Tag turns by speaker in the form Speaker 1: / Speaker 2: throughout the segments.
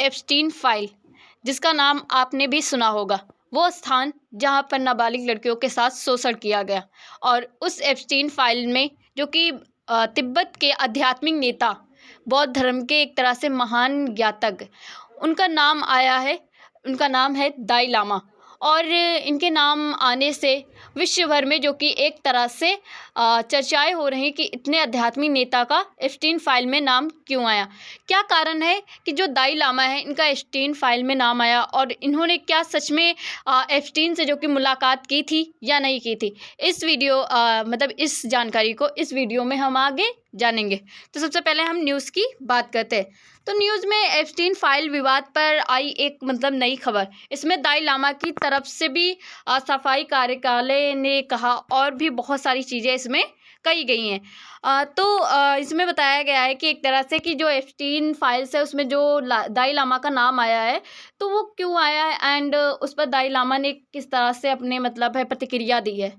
Speaker 1: Epstein file, जिसका नाम आपने भी सुना होगा, वो स्थान जहां पर नाबालिग लड़कियों के साथ शोषण किया गया। और उस एप्स्टीन फाइल में जो कि तिब्बत के आध्यात्मिक नेता, बौद्ध धर्म के एक तरह से महान ज्ञातक, उनका नाम आया है। उनका नाम है दाई लामा। और इनके नाम आने से विश्व भर में जो कि एक तरह से चर्चाएं हो रही कि इतने आध्यात्मिक नेता का एप्स्टीन फाइल में नाम क्यों आया। क्या कारण है कि जो दाई लामा है इनका एप्स्टीन फाइल में नाम आया, और इन्होंने क्या सच में एप्स्टीन से जो कि मुलाकात की थी या नहीं की थी। इस इस जानकारी को इस वीडियो में हम आगे जानेंगे। तो सबसे पहले हम न्यूज़ की बात करते हैं। तो न्यूज़ में एप्स्टीन फाइल विवाद पर आई एक नई खबर। इसमें दाई लामा की तरफ से भी सफाई कार्यकालय ने कहा, और भी बहुत सारी चीज़ें इसमें कही गई हैं। इसमें बताया गया है कि एक तरह से कि जो एप्स्टीन फाइल्स है उसमें जो दाई लामा का नाम आया है, तो वो क्यों आया है, एंड उस पर दाई लामा ने किस तरह से अपने प्रतिक्रिया दी है।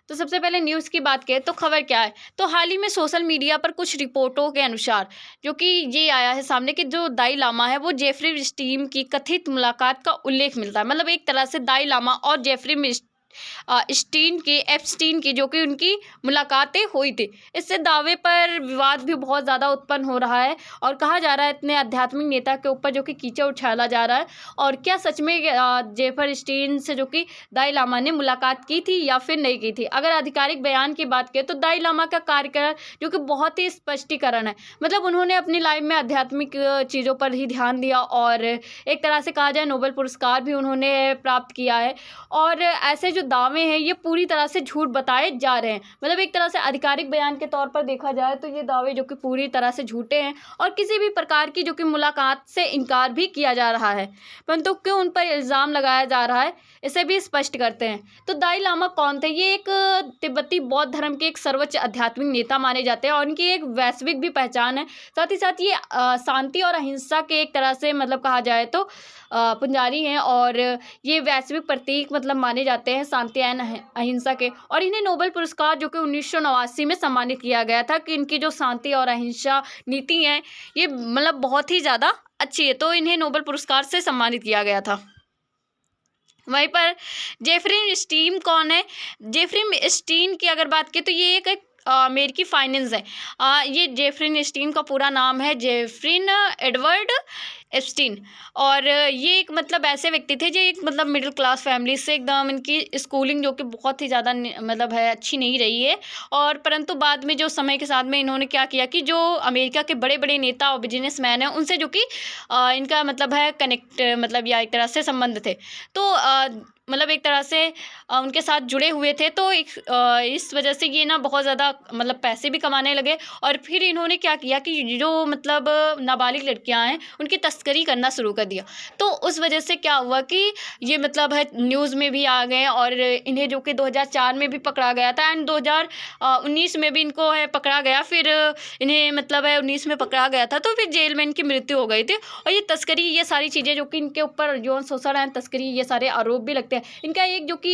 Speaker 1: तो सबसे पहले न्यूज़ की बात करें तो खबर क्या है। तो हाल ही में सोशल मीडिया पर कुछ रिपोर्टों के अनुसार जो कि ये आया है सामने कि जो दाई लामा है वो जेफरी स्टीम की कथित मुलाकात का उल्लेख मिलता है। एक तरह से दाई लामा और जेफरी एप्स्टीन की जो कि उनकी मुलाकातें हुई थी। इससे दावे पर विवाद भी बहुत ज़्यादा उत्पन्न हो रहा है, और कहा जा रहा है इतने आध्यात्मिक नेता के ऊपर जो कि कीचड़ उछाला जा रहा है। और क्या सच में जेफर स्टीन से जो कि दाई लामा ने मुलाकात की थी या फिर नहीं की थी। अगर आधिकारिक बयान की बात करें तो दाई लामा का कार्यकाल जो कि बहुत ही स्पष्टीकरण है। उन्होंने अपनी लाइफ में आध्यात्मिक चीज़ों पर ही ध्यान दिया, और एक तरह से कहा जाए नोबेल पुरस्कार भी उन्होंने प्राप्त किया है। और ऐसे जो दावे हैं ये पूरी तरह से झूठ बताए जा रहे हैं। एक तरह से आधिकारिक बयान के तौर पर देखा जाए तो ये दावे जो कि पूरी तरह से झूठे हैं, और किसी भी प्रकार की जो कि मुलाकात से इनकार भी किया जा रहा है। परंतु क्यों उन पर इल्ज़ाम लगाया जा रहा है, इसे भी स्पष्ट करते हैं। तो दाई लामा कौन थे? ये एक तिब्बती बौद्ध धर्म के एक सर्वोच्च आध्यात्मिक नेता माने जाते हैं, और उनकी एक वैश्विक भी पहचान है। साथ ही साथ ये शांति और अहिंसा के एक तरह से कहा जाए तो पुजारी हैं, और ये वैश्विक प्रतीक माने जाते हैं शांति एवं अहिंसा के। और इन्हें नोबेल पुरस्कार जो कि 1989 में सम्मानित किया गया था कि इनकी जो शांति और अहिंसा नीति है ये बहुत ही ज़्यादा अच्छी है, तो इन्हें नोबेल पुरस्कार से सम्मानित किया गया था। वहीं पर जेफरी स्टीन कौन है? जेफरी स्टीन की अगर बात की तो ये एक अमेरिकी फाइनेंस है। ये जेफरी स्टीन का पूरा नाम है जेफरिन एडवर्ड एप्स्टीन। और ये एक ऐसे व्यक्ति थे जो एक मिडिल क्लास फैमिली से एकदम, इनकी स्कूलिंग जो कि बहुत ही ज़्यादा है अच्छी नहीं रही है। और परंतु बाद में जो समय के साथ में इन्होंने क्या किया कि जो अमेरिका के बड़े बड़े नेता और बिजनेसमैन हैं उनसे जो कि इनका है कनेक्ट या एक तरह से संबंध थे। तो एक तरह से उनके साथ जुड़े हुए थे। तो इस वजह से ये बहुत ज़्यादा पैसे भी कमाने लगे, और फिर इन्होंने क्या किया कि जो नाबालिग लड़कियां हैं उनकी तस्करी करना शुरू कर दिया। तो उस वजह से क्या हुआ कि ये है न्यूज़ में भी आ गए, और इन्हें जो कि 2004 में भी पकड़ा गया था, एंड 2019 में भी इनको पकड़ा गया। फिर इन्हें 19 में पकड़ा गया था, तो फिर जेल में इनकी मृत्यु हो गई थी। और ये तस्करी, ये सारी चीज़ें जो कि इनके ऊपर यौन शोषण एंड तस्करी, ये सारे आरोप भी लगते हैं। इनका एक जो कि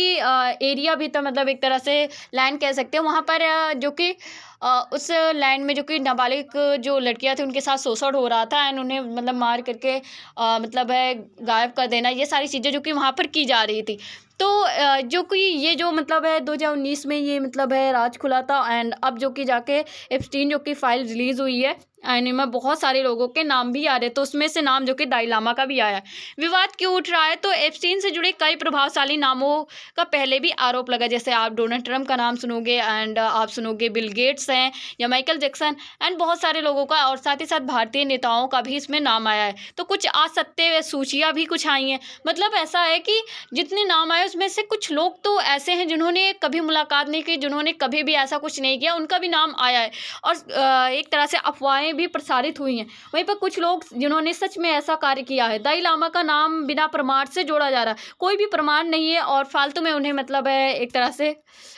Speaker 1: एरिया भी था, एक तरह से लैंड कह सकते हैं, वहाँ पर जो कि उस लैंड में जो कि नाबालिग जो लड़कियां थी उनके साथ शोषण हो रहा था, एंड उन्हें मार करके गायब कर देना, ये सारी चीज़ें जो कि वहाँ पर की जा रही थी। तो जो कि ये जो 2019 में ये राज खुला था, एंड अब जो कि जाके एप्स्टीन जो कि फाइल रिलीज़ हुई है, एंड इनमें बहुत सारे लोगों के नाम भी आ रहे, तो उसमें से नाम जो कि दाई लामा का भी आया है। विवाद क्यों उठ रहा है? तो एप्स्टीन से जुड़े कई प्रभावशाली नामों का पहले भी आरोप लगा, जैसे आप डोनाल्ड ट्रंप का नाम सुनोगे, एंड आप सुनोगे बिल गेट्स हैं या माइकल जैक्सन, एंड बहुत सारे लोगों का, और साथ ही साथ भारतीय नेताओं का भी इसमें नाम आया है। तो कुछ असत्य सूचियाँ भी कुछ आई हैं। ऐसा है कि जितने नाम आए उसमें से कुछ लोग तो ऐसे हैं जिन्होंने कभी मुलाकात नहीं की, जिन्होंने कभी भी ऐसा कुछ नहीं किया, उनका भी नाम आया है, और एक तरह से अफवाहें भी प्रसारित हुई हैं। वहीं पर कुछ लोग जिन्होंने सच में ऐसा कार्य किया है, दाई लामा का नाम बिना प्रमाण से जोड़ा जा रहा है, कोई भी प्रमाण नहीं है, और फालतू में उन्हें एक तरह से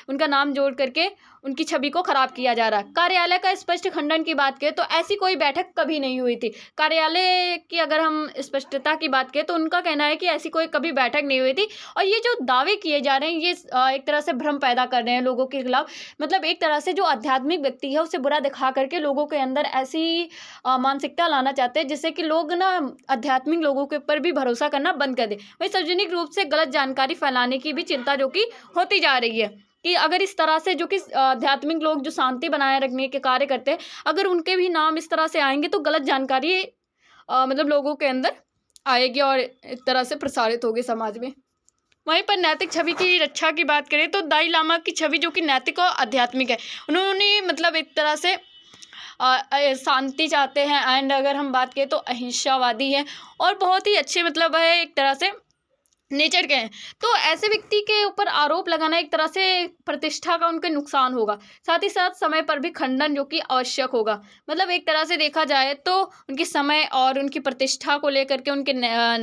Speaker 1: उनका नाम जोड़ करके उनकी छवि को खराब किया जा रहा है। कार्यालय का स्पष्ट खंडन की बात करें तो ऐसी कोई बैठक कभी नहीं हुई थी। कार्यालय की अगर हम स्पष्टता की बात करें तो उनका कहना है कि ऐसी कोई कभी बैठक नहीं हुई थी, और ये जो दावे किए जा रहे हैं ये एक तरह से भ्रम पैदा कर रहे हैं लोगों के खिलाफ। मतलब एक तरह से जो आध्यात्मिक व्यक्ति है उसे बुरा दिखा करके लोगों के अंदर ऐसी मानसिकता लाना चाहते हैं जिससे कि लोग ना आध्यात्मिक लोगों के ऊपर भी भरोसा करना बंद कर दें। वही सार्वजनिक रूप से गलत जानकारी फैलाने की भी चिंता जो कि होती जा रही है कि अगर इस तरह से जो कि आध्यात्मिक लोग जो शांति बनाए रखने के कार्य करते हैं, अगर उनके भी नाम इस तरह से आएंगे तो गलत जानकारी मतलब लोगों के अंदर आएगी और एक तरह से प्रसारित होगी समाज में। वहीं पर नैतिक छवि की रक्षा की बात करें तो दलाई लामा की छवि जो कि नैतिक और आध्यात्मिक है, उन्होंने मतलब एक तरह से शांति चाहते हैं, एंड अगर हम बात करें तो अहिंसावादी है और बहुत ही अच्छे मतलब है एक तरह से नेचर के हैं। तो ऐसे व्यक्ति के ऊपर आरोप लगाना एक तरह से प्रतिष्ठा का उनके नुकसान होगा, साथ ही साथ समय पर भी खंडन जो कि आवश्यक होगा। मतलब एक तरह से देखा जाए तो उनकी समय और उनकी प्रतिष्ठा को लेकर के उनके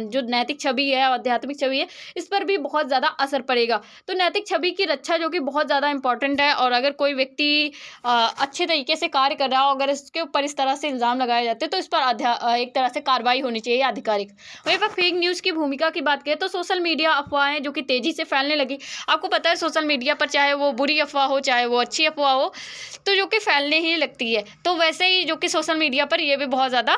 Speaker 1: जो नैतिक छवि है, आध्यात्मिक छवि है, इस पर भी बहुत ज़्यादा असर पड़ेगा। तो नैतिक छवि की रक्षा जो कि बहुत ज़्यादा इंपॉर्टेंट है, और अगर कोई व्यक्ति अच्छे तरीके से कार्य कर रहा हो, अगर इसके ऊपर इस तरह से इल्ज़ाम लगाए जाते हैं तो इस पर एक तरह से कार्रवाई होनी चाहिए आधिकारिक। वहीं पर फेक न्यूज़ की भूमिका की बात करें तो सोशल मीडिया अफवाहें जो कि तेज़ी से फैलने लगी। आपको पता है सोशल मीडिया पर चाहे वो बुरी अफवाह हो चाहे वो अच्छी अफवाह हो, तो जो कि फैलने ही लगती है। तो वैसे ही जो कि सोशल मीडिया पर ये भी बहुत ज़्यादा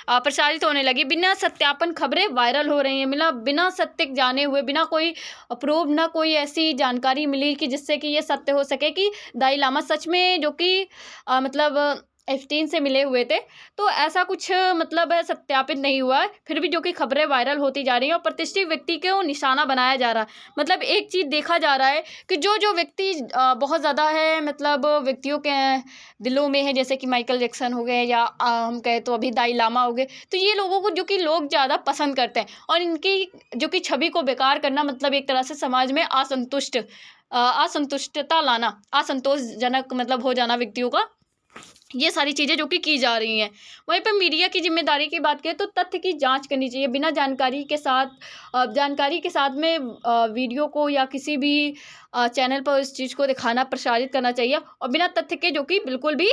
Speaker 1: प्रसारित होने लगी। बिना सत्यापन खबरें वायरल हो रही हैं, मतलब बिना सत्य जाने हुए, बिना कोई प्रूव, ना कोई ऐसी जानकारी मिली कि जिससे कि ये सत्य हो सके कि दलाई लामा सच में जो कि मतलब एप्स्टीन से मिले हुए थे। तो ऐसा कुछ मतलब सत्यापित नहीं हुआ है, फिर भी जो कि खबरें वायरल होती जा रही हैं और प्रतिष्ठित व्यक्ति को निशाना बनाया जा रहा है। मतलब एक चीज़ देखा जा रहा है कि जो जो व्यक्ति बहुत ज़्यादा है मतलब व्यक्तियों के दिलों में है, जैसे कि माइकल जैक्सन हो गए या हम कहें तो अभी दलाई लामा हो गए, तो ये लोगों को जो कि लोग ज़्यादा पसंद करते हैं, और इनकी जो कि छवि को बेकार करना मतलब एक तरह से समाज में असंतुष्टता लाना, असंतोषजनक मतलब हो जाना व्यक्तियों का, ये सारी चीज़ें जो कि की जा रही हैं। वहीं पर मीडिया की जिम्मेदारी की बात करें तो तथ्य की जांच करनी चाहिए, बिना जानकारी के साथ में वीडियो को या किसी भी चैनल पर उस चीज़ को दिखाना, प्रसारित करना चाहिए, और बिना तथ्य के जो कि बिल्कुल भी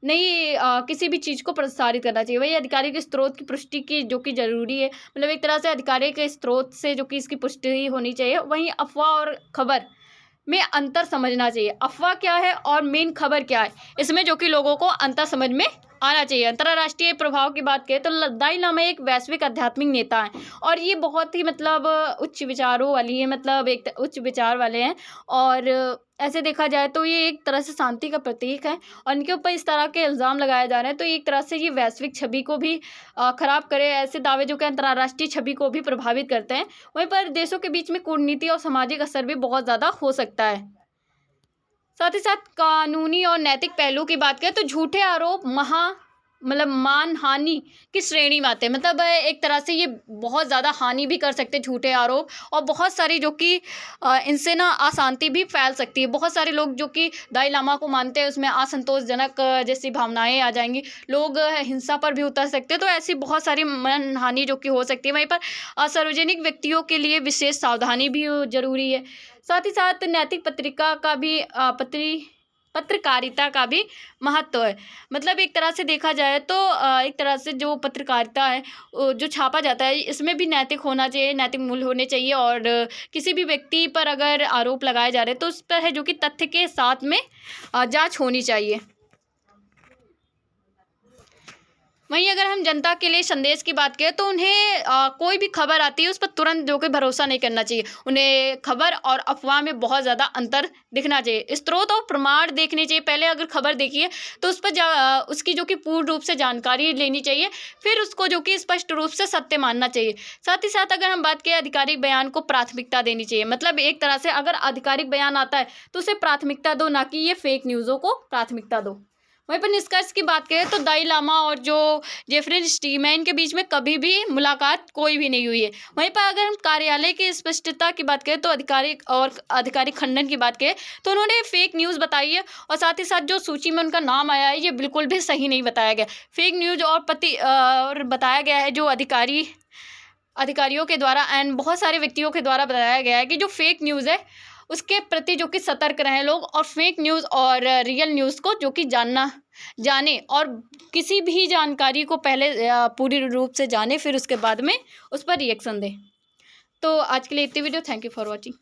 Speaker 1: नहीं किसी भी चीज़ को प्रसारित करना चाहिए। वही अधिकारी के स्रोत की पुष्टि की जो कि ज़रूरी है, मतलब एक तरह से अधिकारी के स्रोत से जो कि इसकी पुष्टि होनी चाहिए। वहीं अफवाह और खबर में अंतर समझना चाहिए, अफवाह क्या है और मेन खबर क्या है, इसमें जो कि लोगों को अंतर समझ में आना चाहिए। अंतर्राष्ट्रीय प्रभाव की बात करें तो दलाई लामा एक वैश्विक आध्यात्मिक नेता हैं, और ये बहुत ही मतलब उच्च विचारों वाली है, मतलब एक उच्च विचार वाले हैं, और ऐसे देखा जाए तो ये एक तरह से शांति का प्रतीक है, और इनके ऊपर इस तरह के इल्ज़ाम लगाए जा रहे हैं तो एक तरह से ये वैश्विक छवि को भी खराब करे। ऐसे दावे जो कि अंतर्राष्ट्रीय छवि को भी प्रभावित करते हैं। वहीं पर देशों के बीच में कूटनीति और सामाजिक असर भी बहुत ज़्यादा हो सकता है। साथ ही साथ कानूनी और नैतिक पहलू की बात करें तो झूठे आरोप मतलब मानहानि की श्रेणी में आते हैं। मतलब एक तरह से ये बहुत ज़्यादा हानि भी कर सकते हैं झूठे आरोप, और बहुत सारी जो कि इनसे ना अशांति भी फैल सकती है। बहुत सारे लोग जो कि दलाई लामा को मानते हैं उसमें असंतोषजनक जैसी भावनाएं आ जाएंगी, लोग हिंसा पर भी उतर सकते हैं, तो ऐसी बहुत सारी मानहानि जो कि हो सकती है। वहीं पर सार्वजनिक व्यक्तियों के लिए विशेष सावधानी भी ज़रूरी है। साथ ही साथ नैतिक पत्रकारिता का भी महत्व है। मतलब एक तरह से देखा जाए तो एक तरह से जो पत्रकारिता है जो छापा जाता है इसमें भी नैतिक होना चाहिए, नैतिक मूल्य होने चाहिए, और किसी भी व्यक्ति पर अगर आरोप लगाए जा रहे हैं तो उस पर है जो कि तथ्य के साथ में जांच होनी चाहिए। वहीं अगर हम जनता के लिए संदेश की बात करें तो उन्हें कोई भी खबर आती है उस पर तुरंत जो कि भरोसा नहीं करना चाहिए। उन्हें खबर और अफवाह में बहुत ज़्यादा अंतर दिखना चाहिए, स्रोत और प्रमाण देखने चाहिए। पहले अगर खबर देखी है तो उस पर उसकी जो कि पूर्ण रूप से जानकारी लेनी चाहिए, फिर उसको जो कि स्पष्ट रूप से सत्य मानना चाहिए। साथ ही साथ अगर हम बात करें आधिकारिक बयान को प्राथमिकता देनी चाहिए। मतलब एक तरह से अगर आधिकारिक बयान आता है तो उसे प्राथमिकता दो, ना कि ये फेक न्यूज़ों को प्राथमिकता दो। वहीं पर निष्कर्ष की बात करें तो दलाई लामा और जो जेफरी स्टीमैन के बीच में कभी भी मुलाकात कोई भी नहीं हुई है। वहीं पर अगर हम कार्यालय की स्पष्टता की बात करें तो आधिकारिक खंडन की बात करें तो उन्होंने फेक न्यूज़ बताई है, और साथ ही साथ जो सूची में उनका नाम आया है ये बिल्कुल भी सही नहीं बताया गया। फेक न्यूज़ और बताया गया है जो अधिकारियों के द्वारा एंड बहुत सारे व्यक्तियों के द्वारा बताया गया है कि जो फेक न्यूज़ है उसके प्रति जो कि सतर्क रहें लोग, और फेक न्यूज़ और रियल न्यूज़ को जो कि जाने और किसी भी जानकारी को पहले पूरी रूप से जाने, फिर उसके बाद में उस पर रिएक्शन दें। तो आज के लिए इतनी video. Thank you for watching.